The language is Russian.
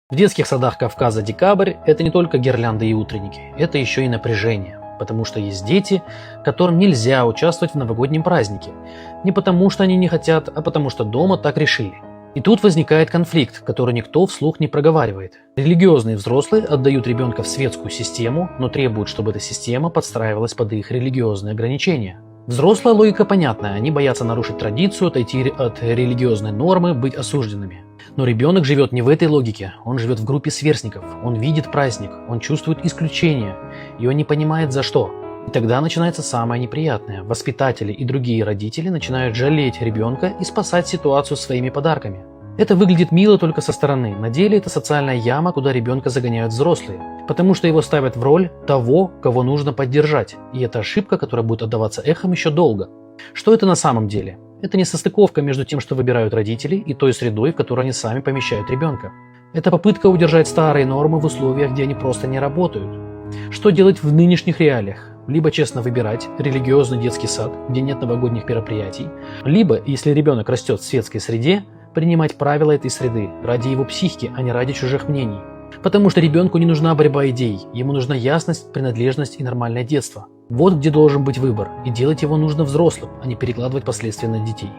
В детских садах Кавказа декабрь – это не только гирлянды и утренники, это еще и напряжение. Потому что есть дети, которым нельзя участвовать в новогоднем празднике. Не потому что они не хотят, а потому что дома так решили. И тут возникает конфликт, который никто вслух не проговаривает. Религиозные взрослые отдают ребенка в светскую систему, но требуют, чтобы эта система подстраивалась под их религиозные ограничения. Взрослая логика понятная, они боятся нарушить традицию, отойти от религиозной нормы, быть осужденными. Но ребенок живет не в этой логике, он живет в группе сверстников, он видит праздник, он чувствует исключение, и он не понимает за что. И тогда начинается самое неприятное. Воспитатели и другие родители начинают жалеть ребенка и спасать ситуацию своими подарками. Это выглядит мило только со стороны, на деле это социальная яма, куда ребенка загоняют взрослые, потому что его ставят в роль того, кого нужно поддержать, и это ошибка, которая будет отдаваться эхом еще долго. Что это на самом деле? Это несостыковка между тем, что выбирают родители, и той средой, в которой они сами помещают ребенка. Это попытка удержать старые нормы в условиях, где они просто не работают. Что делать в нынешних реалиях? Либо честно выбирать религиозный детский сад, где нет новогодних мероприятий, либо, если ребенок растет в светской среде, принимать правила этой среды ради его психики, а не ради чужих мнений. Потому что ребенку не нужна борьба идей, ему нужна ясность, принадлежность и нормальное детство. Вот где должен быть выбор, и делать его нужно взрослым, а не перекладывать последствия на детей.